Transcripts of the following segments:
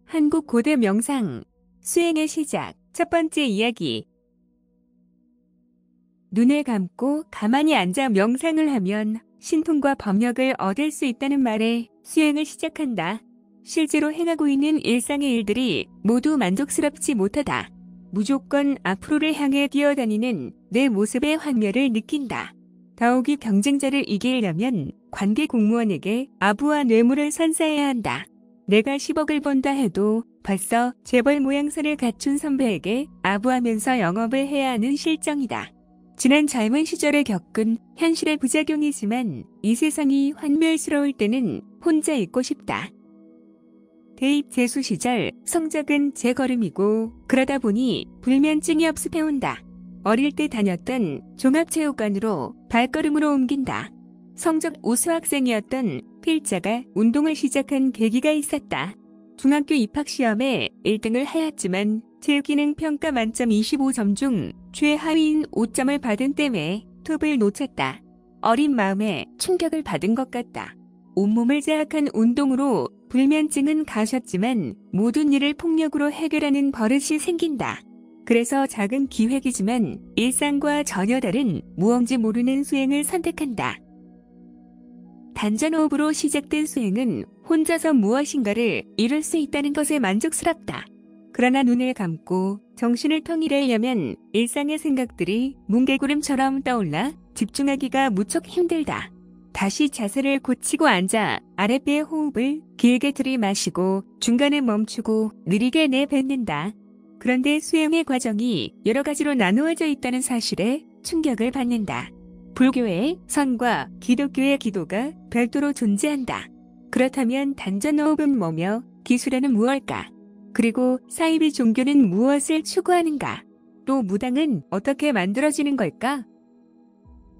한국 고대 명상, 수행의 시작, 첫 번째 이야기. 눈을 감고 가만히 앉아 명상을 하면 신통과 법력을 얻을 수 있다는 말에 수행을 시작한다. 실제로 행하고 있는 일상의 일들이 모두 만족스럽지 못하다. 무조건 앞으로를 향해 뛰어다니는 내 모습의 환멸을 느낀다. 더욱이 경쟁자를 이기려면 관계 공무원에게 아부와 뇌물을 선사해야 한다. 내가 10억을 번다 해도 벌써 재벌 모양새를 갖춘 선배에게 아부하면서 영업을 해야 하는 실정이다. 지난 젊은 시절에 겪은 현실의 부작용이지만 이 세상이 환멸스러울 때는 혼자 있고 싶다. 대입 재수 시절 성적은 제 걸음이고 그러다 보니 불면증이 없습해온다. 어릴 때 다녔던 종합체육관으로 발걸음으로 옮긴다. 성적 우수 학생이었던 필자가 운동을 시작한 계기가 있었다. 중학교 입학시험에 1등을 하였지만 체육기능 평가 만점 25점 중 최하위인 5점을 받은 때문에 톱을 놓쳤다. 어린 마음에 충격을 받은 것 같다. 온몸을 제약한 운동으로 불면증은 가셨지만 모든 일을 폭력으로 해결하는 버릇이 생긴다. 그래서 작은 기획이지만 일상과 전혀 다른 무언지 모르는 수행을 선택한다. 단전호흡으로 시작된 수행은 혼자서 무엇인가를 이룰 수 있다는 것에 만족스럽다. 그러나 눈을 감고 정신을 통일하려면 일상의 생각들이 뭉게구름처럼 떠올라 집중하기가 무척 힘들다. 다시 자세를 고치고 앉아 아랫배의 호흡을 길게 들이마시고 중간에 멈추고 느리게 내뱉는다. 그런데 수행의 과정이 여러 가지로 나누어져 있다는 사실에 충격을 받는다. 불교의 선과 기독교의 기도가 별도로 존재한다. 그렇다면 단전호흡은 뭐며 기술에는 무엇일까? 그리고 사이비 종교는 무엇을 추구하는가? 또 무당은 어떻게 만들어지는 걸까?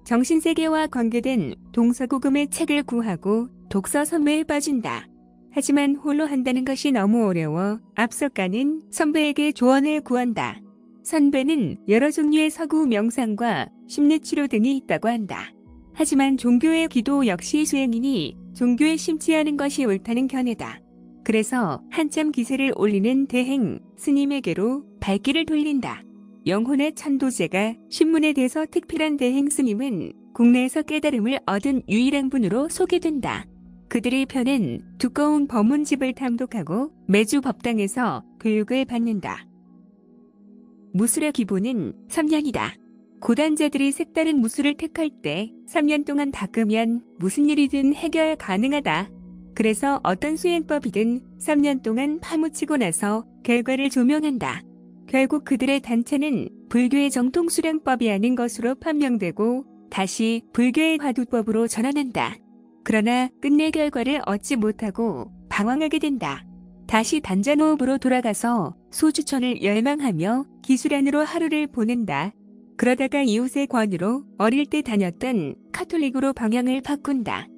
정신세계와 관계된 동서고금의 책을 구하고 독서 선매에 빠진다. 하지만 홀로 한다는 것이 너무 어려워 앞서가는 선배에게 조언을 구한다. 선배는 여러 종류의 서구 명상과 심리치료 등이 있다고 한다. 하지만 종교의 기도 역시 수행이니 종교에 심취하는 것이 옳다는 견해다. 그래서 한참 기세를 올리는 대행 스님에게로 발길을 돌린다. 영혼의 천도제가 신문에 대해서 특별한 대행 스님은 국내에서 깨달음을 얻은 유일한 분으로 소개된다. 그들이 펴낸 두꺼운 법문집을 탐독하고 매주 법당에서 교육을 받는다. 무술의 기본은 3년이다. 고단자들이 색다른 무술을 택할 때 3년 동안 닦으면 무슨 일이든 해결 가능하다. 그래서 어떤 수행법이든 3년 동안 파묻히고 나서 결과를 조명한다. 결국 그들의 단체는 불교의 정통수령법이 아닌 것으로 판명되고 다시 불교의 화두법으로 전환한다. 그러나 끝내 결과를 얻지 못하고 방황하게 된다. 다시 단전호흡으로 돌아가서 소주천을 열망하며 기술안으로 하루를 보낸다. 그러다가 이웃의 권유로 어릴 때 다녔던 카톨릭으로 방향을 바꾼다.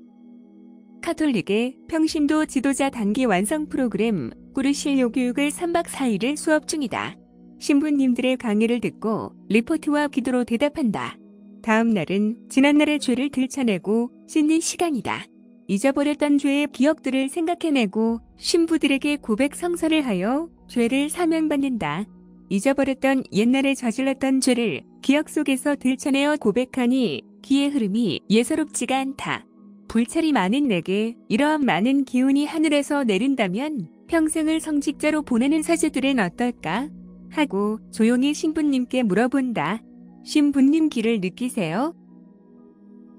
카톨릭의 평신도 지도자 단기 완성 프로그램 꾸르실료 교육을 3박 4일을 수업 중이다. 신부님들의 강의를 듣고 리포트와 기도로 대답한다. 다음 날은 지난날의 죄를 들춰내고 씻는 시간이다. 잊어버렸던 죄의 기억들을 생각해내고 신부들에게 고백 성사를 하여 죄를 사면받는다. 잊어버렸던 옛날에 저질렀던 죄를 기억 속에서 들춰내어 고백하니 기의 흐름이 예사롭지가 않다. 불찰이 많은 내게 이러한 많은 기운이 하늘에서 내린다면 평생을 성직자로 보내는 사제들은 어떨까? 하고 조용히 신부님께 물어본다. 신부님 기를 느끼세요?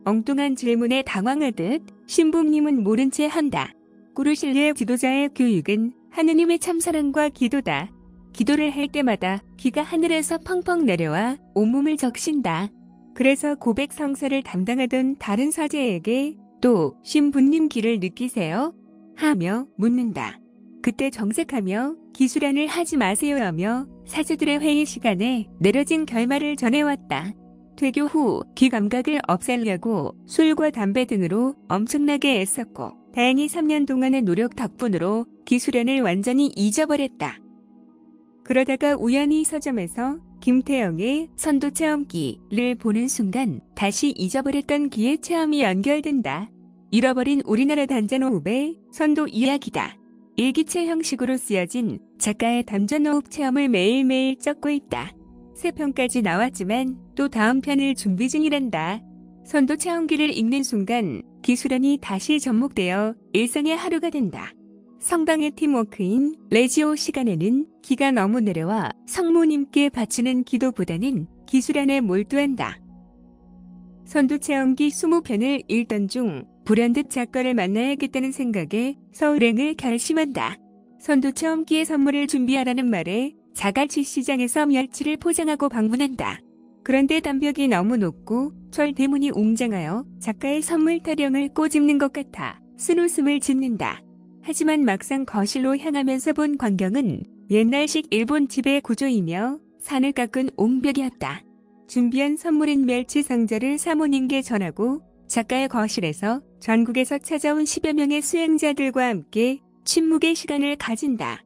엉뚱한 질문에 당황하듯 신부님은 모른 채 한다. 꾸르실리의 지도자의 교육은 하느님의 참사랑과 기도다. 기도를 할 때마다 기가 하늘에서 펑펑 내려와 온몸을 적신다. 그래서 고백 성사를 담당하던 다른 사제에게 또 신부님 기를 느끼세요? 하며 묻는다. 그때 정색하며 기술안을 하지 마세요 하며 사제들의 회의 시간에 내려진 결말을 전해왔다. 퇴교 후 귀 감각을 없애려고 술과 담배 등으로 엄청나게 애썼고 다행히 3년 동안의 노력 덕분으로 기술안을 완전히 잊어버렸다. 그러다가 우연히 서점에서 김태영의 선도체험기를 보는 순간 다시 잊어버렸던 기의 체험이 연결된다. 잃어버린 우리나라 단전호흡의 선도 이야기다. 일기체 형식으로 쓰여진 작가의 담전호흡 체험을 매일매일 적고 있다. 3편까지 나왔지만 또 다음 편을 준비 중이란다. 선도 체험기를 읽는 순간 기술안이 다시 접목되어 일상의 하루가 된다. 성당의 팀워크인 레지오 시간에는 기가 너무 내려와 성모님께 바치는 기도보다는 기술안에 몰두한다. 선도체험기 20편을 읽던 중 불현듯 작가를 만나야겠다는 생각에 서울행을 결심한다. 선도체험기의 선물을 준비하라는 말에 자갈치 시장에서 멸치를 포장하고 방문한다. 그런데 담벽이 너무 높고 철 대문이 웅장하여 작가의 선물 타령을 꼬집는 것 같아 쓴웃음을 짓는다. 하지만 막상 거실로 향하면서 본 광경은 옛날식 일본 집의 구조이며 산을 깎은 옹벽이었다. 준비한 선물인 멸치 상자를 사모님께 전하고 작가의 거실에서 전국에서 찾아온 10여 명의 수행자들과 함께 침묵의 시간을 가진다.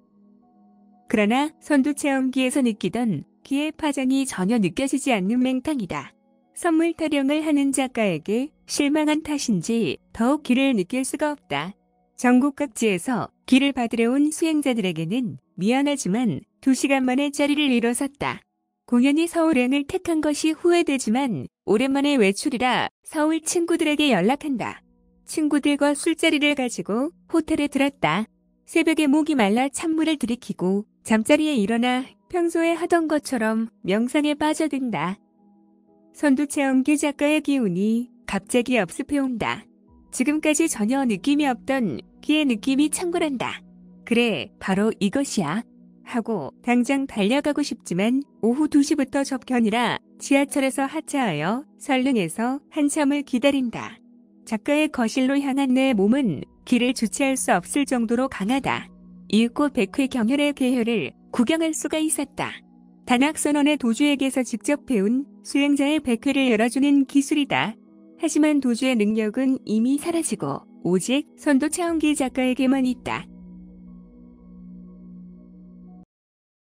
그러나 선두체험기에서 느끼던 기의 파장이 전혀 느껴지지 않는 맹탕이다. 선물 타령을 하는 작가에게 실망한 탓인지 더욱 기를 느낄 수가 없다. 전국 각지에서 기를 받으러 온 수행자들에게는 미안하지만 2시간 만에 자리를 일어섰다. 공연히 서울행을 택한 것이 후회되지만 오랜만에 외출이라 서울 친구들에게 연락한다. 친구들과 술자리를 가지고 호텔에 들었다. 새벽에 목이 말라 찬물을 들이키고 잠자리에 일어나 평소에 하던 것처럼 명상에 빠져든다. 선두체험기 작가의 기운이 갑자기 업습해온다. 지금까지 전혀 느낌이 없던 기의 느낌이 창궐한다. 그래, 바로 이것이야. 하고 당장 달려가고 싶지만 오후 2시부터 접견이라 지하철에서 하차하여 설릉에서 한참을 기다린다. 작가의 거실로 향한 내 몸은 기를 주체할 수 없을 정도로 강하다. 이윽고 백회 경혈의 계혈을 구경할 수가 있었다. 단학선원의 도주에게서 직접 배운 수행자의 백회를 열어주는 기술이다. 하지만 도주의 능력은 이미 사라지고 오직 선도체험기 작가에게만 있다.